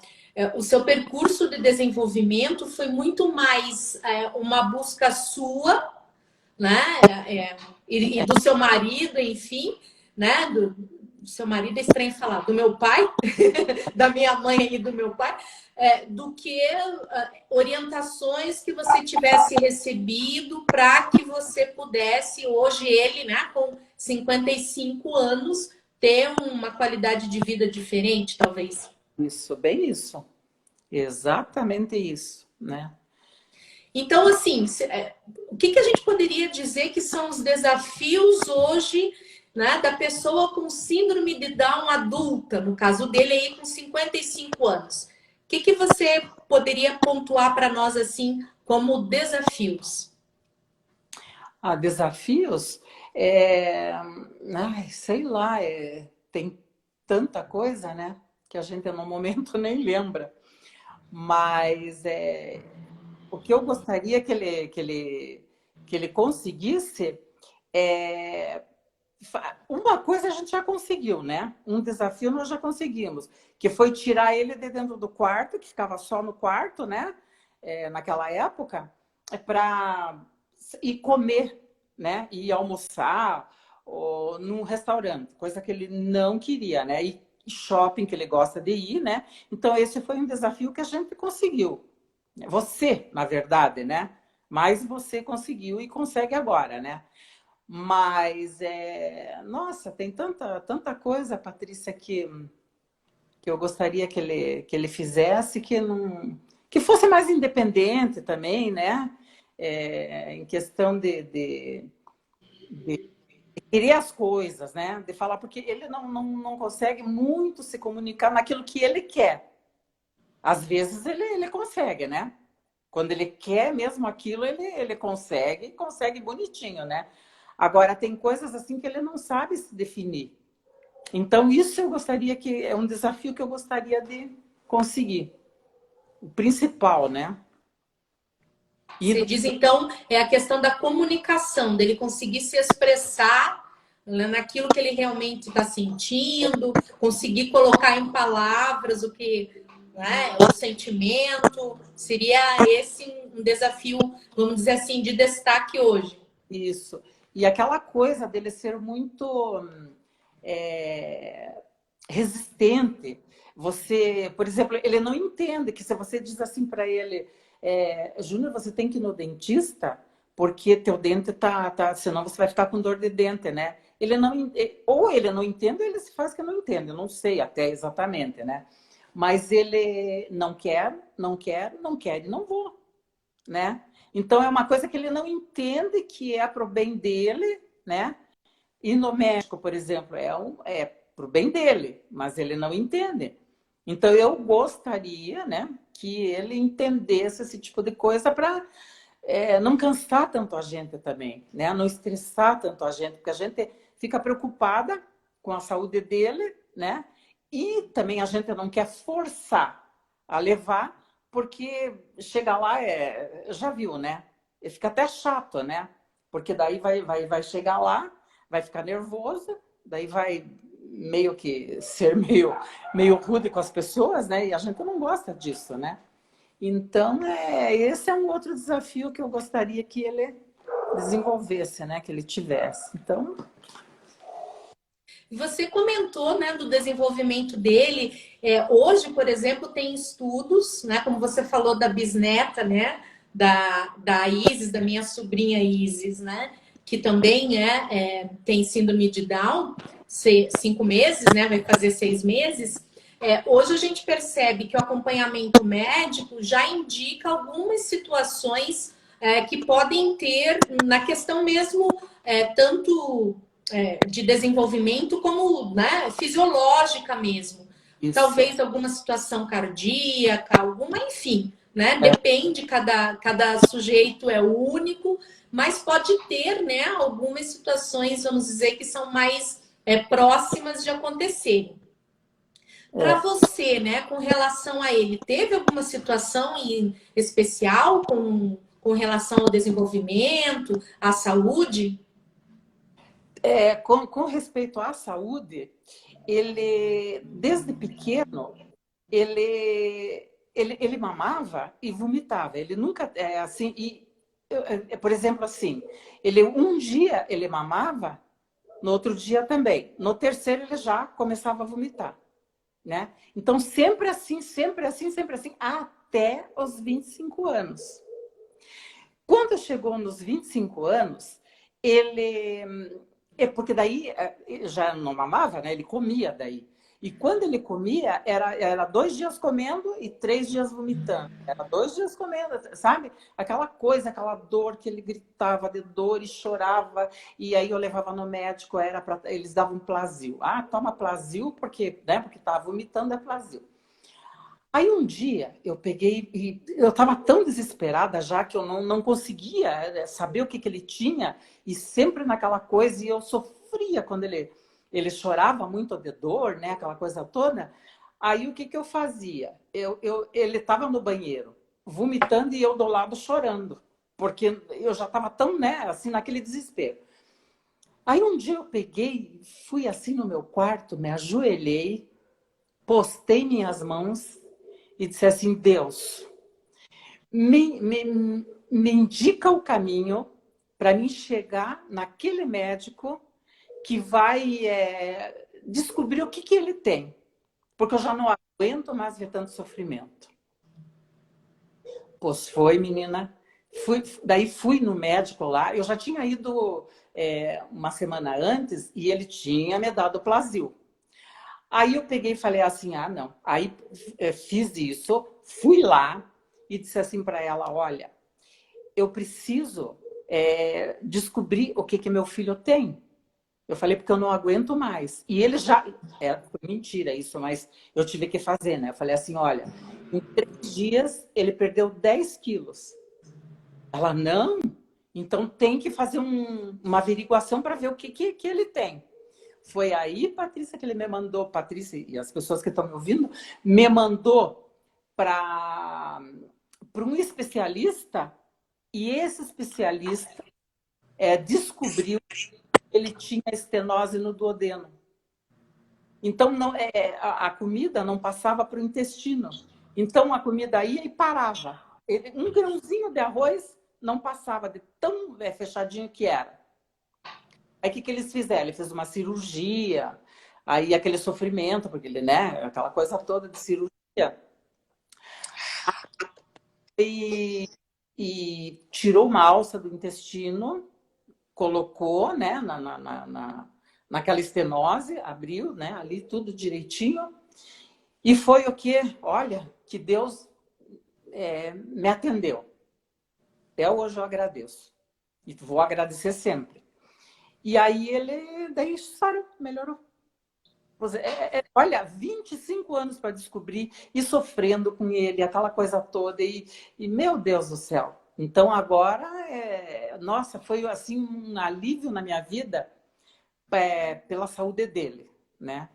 o seu percurso de desenvolvimento foi muito mais uma busca sua, né, e do seu marido, enfim, né, do seu marido é estranho falar, do meu pai, da minha mãe e do meu pai, do que orientações que você tivesse recebido para que você pudesse, hoje ele, né, com 55 anos, ter uma qualidade de vida diferente, talvez. Isso, bem isso. Exatamente isso, né? Então, assim, o que a gente poderia dizer que são os desafios hoje, né, da pessoa com síndrome de Down adulta, no caso dele aí com 55 anos? O que você poderia pontuar para nós assim como desafios? Desafios, sei lá, tem tanta coisa, né? Que a gente no momento nem lembra. Mas o que eu gostaria que ele conseguisse uma coisa a gente já conseguiu, né? Um desafio nós já conseguimos, que foi tirar ele de dentro do quarto, que ficava só no quarto, né? Naquela época, para ir comer, né? Ir almoçar ou num restaurante, coisa que ele não queria, né? E shopping que ele gosta de ir, né? Então esse foi um desafio que a gente conseguiu. Você, na verdade, né? Mas você conseguiu e consegue agora, né? Mas, nossa, tem tanta coisa, Patrícia, que eu gostaria que ele fizesse, que fosse mais independente também, né? Em questão de querer as coisas, né? De falar, porque ele não consegue muito se comunicar naquilo que ele quer. Às vezes ele consegue, né? Quando ele quer mesmo aquilo, ele consegue bonitinho, né? Agora, tem coisas assim que ele não sabe se definir. Então, isso eu gostaria é um desafio que eu gostaria de conseguir. O principal, né? Você diz, então, é a questão da comunicação, dele conseguir se expressar, né, naquilo que ele realmente está sentindo, conseguir colocar em palavras o que, né, o sentimento. Seria esse um desafio, vamos dizer assim, de destaque hoje. Isso. E aquela coisa dele ser muito resistente. Você, por exemplo, ele não entende que se você diz assim para ele, Júnior, você tem que ir no dentista porque teu dente senão você vai ficar com dor de dente, né? Ele não, ou ele não entende, ou ele se faz que não entende. Eu não sei até exatamente, né? Mas ele não quer e não vou, né? Então é uma coisa que ele não entende que é pro bem dele, né? E no México, por exemplo, pro bem dele, mas ele não entende. Então eu gostaria, né, que ele entendesse esse tipo de coisa para não cansar tanto a gente também, né? Não estressar tanto a gente, porque a gente fica preocupada com a saúde dele, né? E também a gente não quer forçar a levar, porque chega lá, já viu, né? E fica até chato, né? Porque daí vai chegar lá, vai ficar nervoso, daí vai meio que ser meio rude com as pessoas, né? E a gente não gosta disso, né? Então, esse é um outro desafio que eu gostaria que ele desenvolvesse, né? Que ele tivesse. Então... Você comentou, né, do desenvolvimento dele. Hoje, por exemplo, tem estudos, né, como você falou da bisneta, né, da Isis, da minha sobrinha Isis, né, que também tem síndrome de Down, 5 meses, né, vai fazer 6 meses. Hoje a gente percebe que o acompanhamento médico já indica algumas situações que podem ter na questão mesmo tanto de desenvolvimento como, né, fisiológica mesmo. Isso. Talvez alguma situação cardíaca, alguma, enfim, né? Depende, cada sujeito é único, mas pode ter, né, algumas situações, vamos dizer, que são mais próximas de acontecerem. Para você, né, com relação a ele, teve alguma situação em especial com relação ao desenvolvimento, à saúde? Com respeito à saúde, ele, desde pequeno, ele mamava e vomitava. Ele nunca, assim, por exemplo, assim, um dia ele mamava, no outro dia também. No terceiro ele já começava a vomitar, né? Então, sempre assim, sempre assim, sempre assim, até os 25 anos. Quando chegou nos 25 anos, porque daí já não mamava, né? Ele comia daí. E quando ele comia, era 2 dias comendo e 3 dias vomitando. Era 2 dias comendo, sabe? Aquela coisa, aquela dor que ele gritava de dor e chorava. E aí eu levava no médico, eles davam Plasil. Toma Plasil, porque, né? Porque estava vomitando, é Plasil. Aí um dia eu peguei e eu estava tão desesperada já que eu não conseguia saber o que ele tinha e sempre naquela coisa, e eu sofria quando ele chorava muito de dor, né, aquela coisa toda. Aí o que eu fazia? Ele estava no banheiro vomitando e eu do lado chorando, porque eu já estava tão, né, assim, naquele desespero. Aí um dia eu peguei, fui assim no meu quarto, me ajoelhei, postei minhas mãos e disse assim: Deus, me indica o caminho para mim chegar naquele médico que vai descobrir o que ele tem. Porque eu já não aguento mais ver tanto sofrimento. Pois foi, menina. Daí fui no médico lá. Eu já tinha ido uma semana antes e ele tinha me dado Plasil. Aí eu peguei e falei assim, não. Aí fiz isso, fui lá e disse assim para ela: olha, eu preciso descobrir o que meu filho tem. Eu falei, porque eu não aguento mais. E ele já... foi mentira isso, mas eu tive que fazer, né? Eu falei assim, olha, em 3 dias ele perdeu 10 quilos. Ela, não? Então tem que fazer uma averiguação para ver o que ele tem. Foi aí, Patrícia, que ele me mandou, Patrícia e as pessoas que estão me ouvindo, me mandou para um especialista, e esse especialista descobriu que ele tinha estenose no duodeno. Então, a comida não passava para o intestino. Então, a comida ia e parava. Um grãozinho de arroz não passava, de tão fechadinho que era. Aí, o que eles fizeram? Ele fez uma cirurgia, aí aquele sofrimento, porque ele, né, aquela coisa toda de cirurgia. E tirou uma alça do intestino, colocou, né, naquela estenose, abriu, né, ali tudo direitinho. E foi o que, olha, que Deus me atendeu. Até hoje eu agradeço. E vou agradecer sempre. E aí ele, daí sarou, melhorou. Olha, 25 anos para descobrir e sofrendo com ele, aquela coisa toda. E meu Deus do céu. Então agora, nossa, foi assim um alívio na minha vida pela saúde dele, né?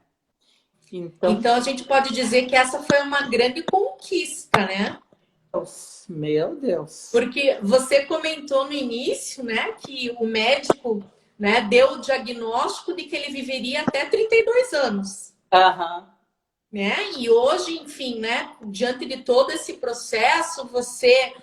Então a gente pode dizer que essa foi uma grande conquista, né? Meu Deus. Porque você comentou no início, né, que o médico, né, deu o diagnóstico de que ele viveria até 32 anos. Aham. Né? E hoje, enfim, né, diante de todo esse processo, você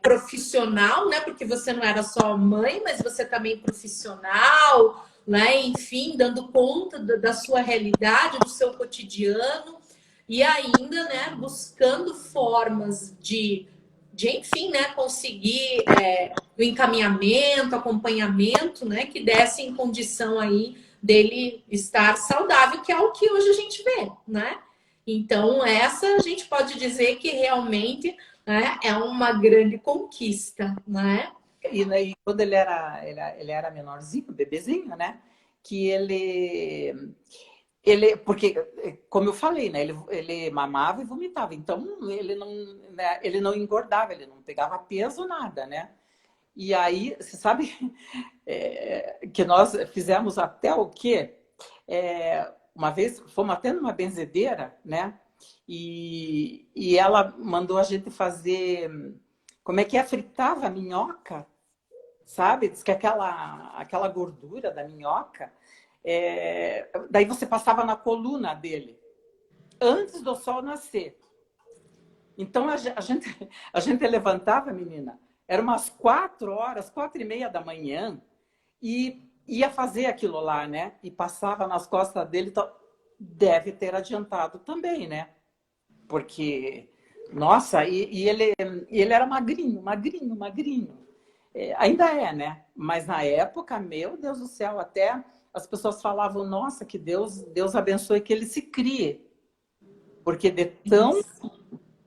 profissional, né, porque você não era só mãe, mas você também profissional, né, enfim, dando conta da sua realidade, do seu cotidiano, e ainda, né, buscando formas de enfim, né, conseguir o encaminhamento, acompanhamento, né, que dessem condição aí dele estar saudável, que é o que hoje a gente vê, né? Então, essa a gente pode dizer que realmente, né, é uma grande conquista, né? E quando ele era menorzinho, bebezinho, né? Que ele, porque, como eu falei, né? Ele mamava e vomitava. Então, ele não, né, ele não engordava, ele não pegava peso, nada, né? E aí, você sabe que nós fizemos até o quê? Uma vez fomos até numa benzedeira, né? E ela mandou a gente fazer, como é que é? Fritava a minhoca, sabe? Diz que aquela gordura da minhoca, daí você passava na coluna dele, antes do sol nascer. Então a gente levantava, menina, era umas 4 horas, 4h30 da manhã, e ia fazer aquilo lá, né? E passava nas costas dele, então deve ter adiantado também, né? Porque, nossa, e ele era magrinho, magrinho, magrinho. Ainda é, né? Mas na época, meu Deus do céu, até as pessoas falavam, nossa, que Deus abençoe que ele se crie. Porque de tão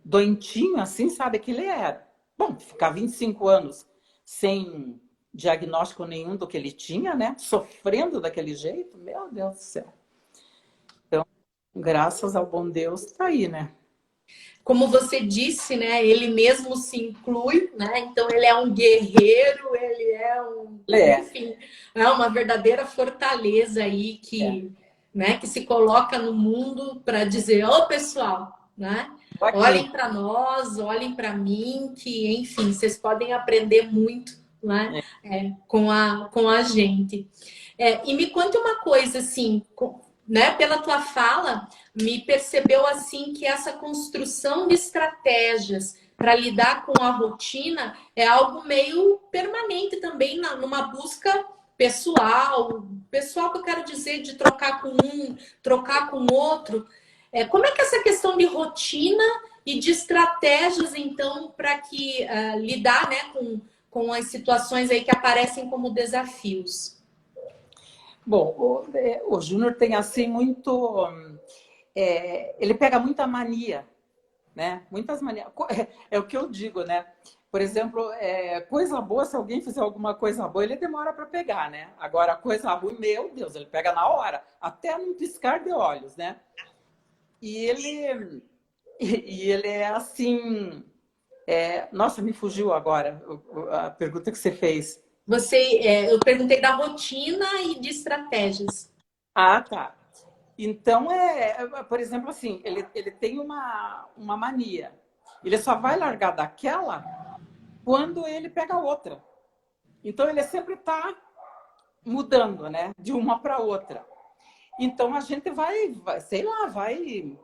doentinho assim, sabe que ele era. Bom, ficar 25 anos sem diagnóstico nenhum do que ele tinha, né? Sofrendo daquele jeito, meu Deus do céu. Então, graças ao bom Deus, tá aí, né? Como você disse, né? Ele mesmo se inclui, né? Então ele é um guerreiro, ele é enfim, é uma verdadeira fortaleza aí que, né? Que se coloca no mundo para dizer, ô pessoal, né? Olhem para nós, olhem para mim, que enfim, vocês podem aprender muito, né? Com a gente. E me conte uma coisa assim, né? Pela tua fala, me percebeu assim que essa construção de estratégias para lidar com a rotina é algo meio permanente também numa busca pessoal que eu quero dizer de trocar com um, trocar com outro. Como é que essa questão de rotina e de estratégias, então, para que lidar, né, com as situações aí que aparecem como desafios? Bom, o Júnior tem assim muito... ele pega muita mania, né? Muitas manias. É o que eu digo, né? Por exemplo, coisa boa, se alguém fizer alguma coisa boa, ele demora para pegar, né? Agora, coisa ruim, meu Deus, ele pega na hora, até num piscar de olhos, né? E ele é assim... nossa, me fugiu agora a pergunta que você fez. Eu perguntei da rotina e de estratégias. Ah, tá. Então, por exemplo, assim, ele tem uma mania. Ele só vai largar daquela quando ele pega outra. Então, ele sempre está mudando, né? De uma para outra. Então, a gente vai, sei lá, vai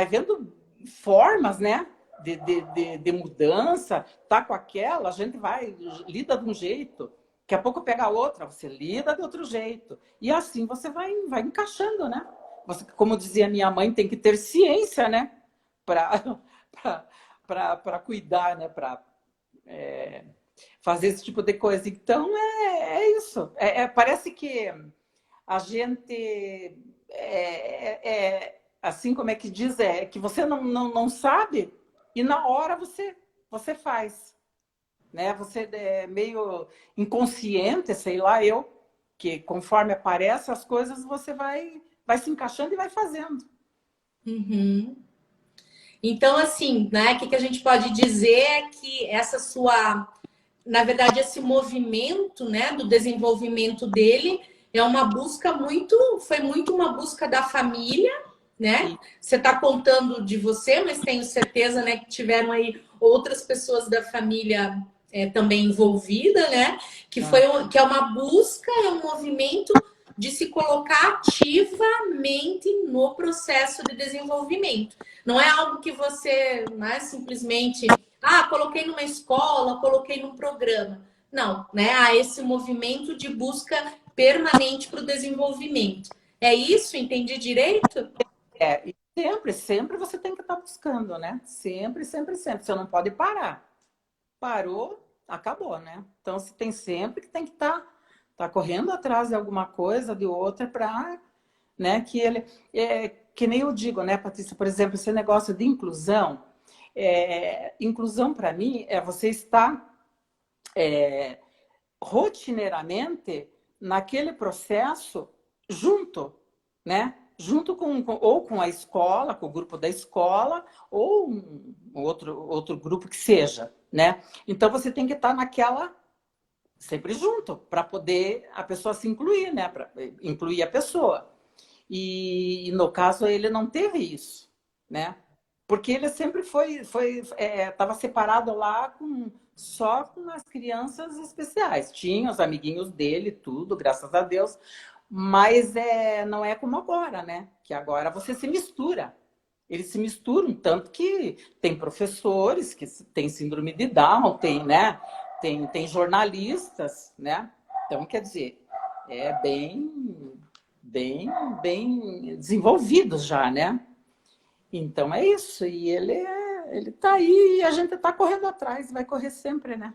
vendo formas, né? De mudança. Tá com aquela, a gente lida de um jeito. Daqui a pouco pega outra, você lida de outro jeito. E assim você vai encaixando, né? Você, como dizia minha mãe, tem que ter ciência, né? Para cuidar, né? Para fazer esse tipo de coisa. Então, isso. Parece que a gente... assim como é que diz, que você não sabe e na hora você faz. Né? Você é meio inconsciente, sei lá, que conforme aparece as coisas, você vai se encaixando e vai fazendo. Uhum. Então, assim, né, o que a gente pode dizer é que na verdade, esse movimento, né, do desenvolvimento dele foi muito uma busca da família, né? Sim. Você está contando de você, mas tenho certeza, né, que tiveram aí outras pessoas da família também envolvida, né? Que é uma busca, é um movimento de se colocar ativamente no processo de desenvolvimento. Não é algo que você, né, simplesmente, coloquei numa escola, coloquei num programa. Não, né? Há esse movimento de busca permanente para o desenvolvimento. É isso? Entendi direito? E sempre você tem que estar buscando, né? Sempre, sempre, sempre. Você não pode parar. Parou, acabou, né? Então, você tem sempre que tem que estar Tá correndo atrás de alguma coisa, de outra, para, né, que ele... que nem eu digo, né, Patrícia, por exemplo, esse negócio de inclusão. Inclusão, para mim, é você estar rotineiramente naquele processo junto, né? Junto ou com a escola, com o grupo da escola, ou um outro grupo que seja, né? Então você tem que estar naquela sempre junto para poder a pessoa se incluir, né? Para incluir a pessoa. E no caso ele não teve isso, né? Porque ele sempre estava separado lá só com as crianças especiais. Tinha os amiguinhos dele, tudo, graças a Deus. Mas não é como agora, né? Que agora você se mistura. Eles se misturam, tanto que tem professores que têm síndrome de Down, né? Tem jornalistas, né? Então, quer dizer, é bem desenvolvidos já, né? Então é isso. E ele tá aí e a gente tá correndo atrás, vai correr sempre, né?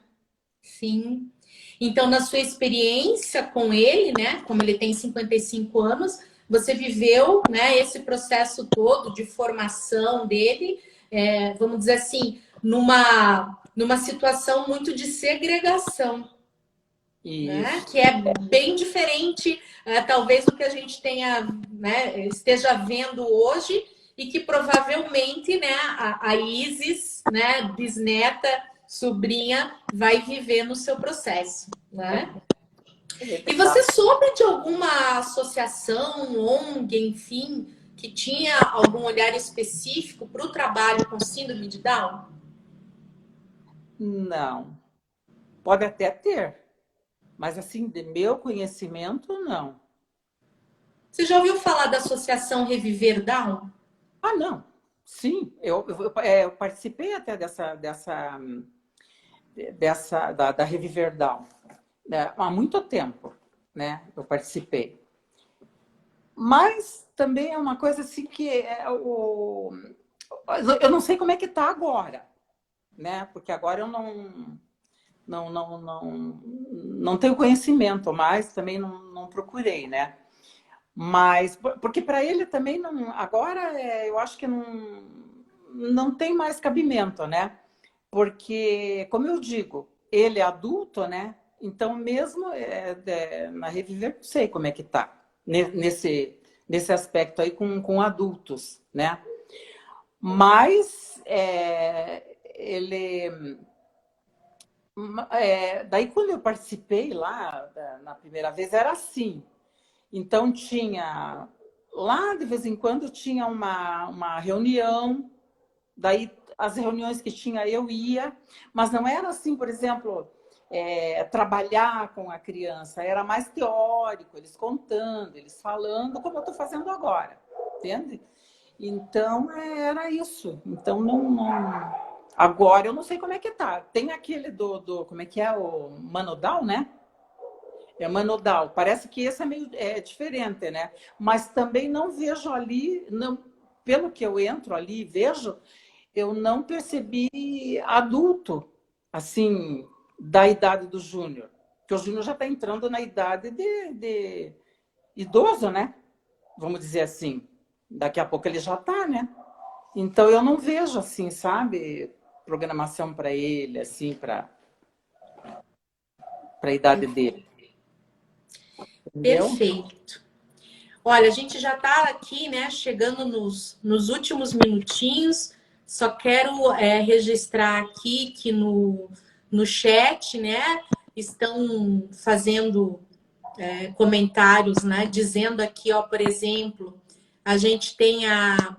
Sim. Então, na sua experiência com ele, né, como ele tem 55 anos, você viveu, né, esse processo todo de formação dele, vamos dizer assim, numa situação muito de segregação, né, que é bem diferente, talvez, do que a gente tenha, né, esteja vendo hoje e que provavelmente, né, a Isis, né, bisneta, sobrinha, vai viver no seu processo, né? E você soube de alguma associação, ONG, enfim, que tinha algum olhar específico para o trabalho com síndrome de Down? Não. Pode até ter, mas assim, de meu conhecimento, não. Você já ouviu falar da Associação Reviver Down? Ah, não. Sim, eu participei até da Reviver Down, né? Há muito tempo, né? Eu participei. Mas também é uma coisa assim que eu não sei como é que está agora, né? Porque agora eu não tenho conhecimento, mas também não procurei, né? Mas porque para ele também não, agora eu acho que não tem mais cabimento, né? Porque, como eu digo, ele é adulto, né? Então, mesmo na Reviver, não sei como é que tá nesse aspecto aí com adultos, né? Mas daí quando eu participei lá na primeira vez era assim. Então tinha lá de vez em quando tinha uma reunião. Daí, as reuniões que tinha, eu ia, mas não era assim, por exemplo, trabalhar com a criança, era mais teórico, eles contando, eles falando, como eu estou fazendo agora, entende? Então, era isso. Então, agora eu não sei como é que tá. Tem aquele como é que é, o Manodal, né? É Manodal. Parece que esse é meio diferente, né? Mas também não vejo ali, pelo que eu entro ali e vejo, eu não percebi adulto, assim, da idade do Júnior. Porque o Júnior já está entrando na idade de idoso, né? Vamos dizer assim. Daqui a pouco ele já está, né? Então eu não vejo, assim, sabe, programação para ele, assim, para a idade dele. Entendeu? Perfeito. Olha, a gente já está aqui, né, chegando nos últimos minutinhos. Só quero registrar aqui que no chat, né, estão fazendo comentários, né, dizendo aqui, ó, por exemplo, a gente tem a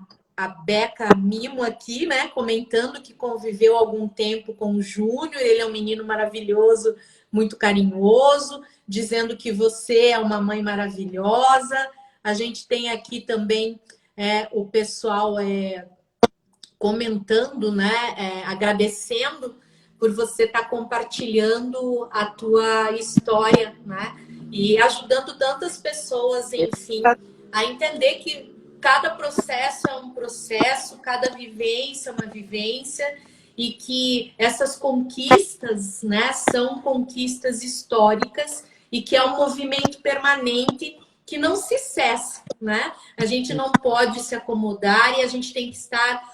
Beca Mimo aqui, né, comentando que conviveu algum tempo com o Júnior, ele é um menino maravilhoso, muito carinhoso, dizendo que você é uma mãe maravilhosa. A gente tem aqui também o pessoal comentando, né, agradecendo por você estar compartilhando a tua história, né, e ajudando tantas pessoas, enfim, a entender que cada processo é um processo, cada vivência é uma vivência, e que essas conquistas, né, são conquistas históricas e que é um movimento permanente que não se cessa, né? A gente não pode se acomodar e a gente tem que estar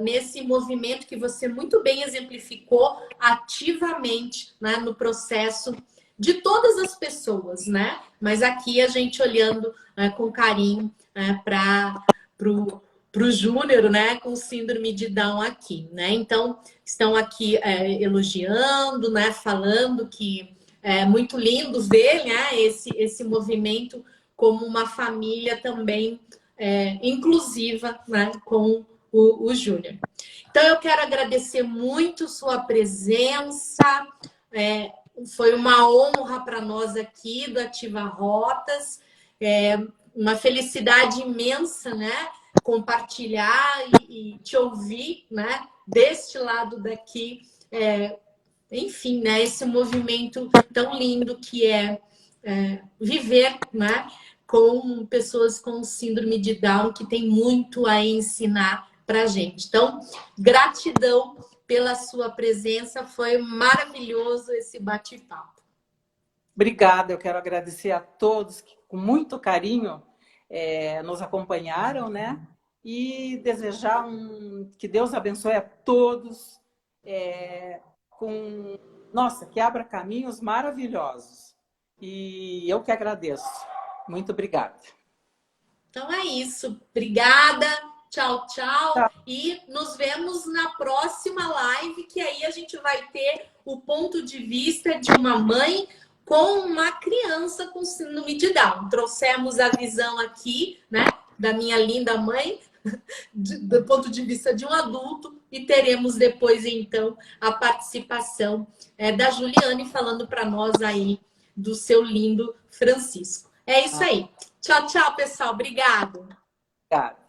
nesse movimento que você muito bem exemplificou ativamente, né, no processo de todas as pessoas, né? Mas aqui a gente olhando com carinho para o Júnior, né, com síndrome de Down aqui, né? Então, estão aqui elogiando, né, falando que é muito lindo ver, né, esse movimento como uma família também inclusiva, né, com o Júnior. Então, eu quero agradecer muito sua presença. Foi uma honra para nós aqui do Ativa Rotas. Uma felicidade imensa, né? Compartilhar e te ouvir, né? Deste lado daqui. Enfim, né? Esse movimento tão lindo que é viver, né? Com pessoas com síndrome de Down, que tem muito a ensinar para a gente. Então, gratidão pela sua presença, foi maravilhoso esse bate-papo. Obrigada, eu quero agradecer a todos que, com muito carinho, nos acompanharam, né? E desejar que Deus abençoe a todos, nossa, que abra caminhos maravilhosos. E eu que agradeço. Muito obrigada. Então é isso. Obrigada. Tchau, tchau. E nos vemos na próxima live, que aí a gente vai ter o ponto de vista de uma mãe com uma criança com síndrome de Down. Trouxemos a visão aqui, né, da minha linda mãe, do ponto de vista de um adulto, e teremos depois, então, a participação da Juliane falando para nós aí do seu lindo Francisco. É isso aí. Tchau, tchau, pessoal. Obrigado. Obrigada.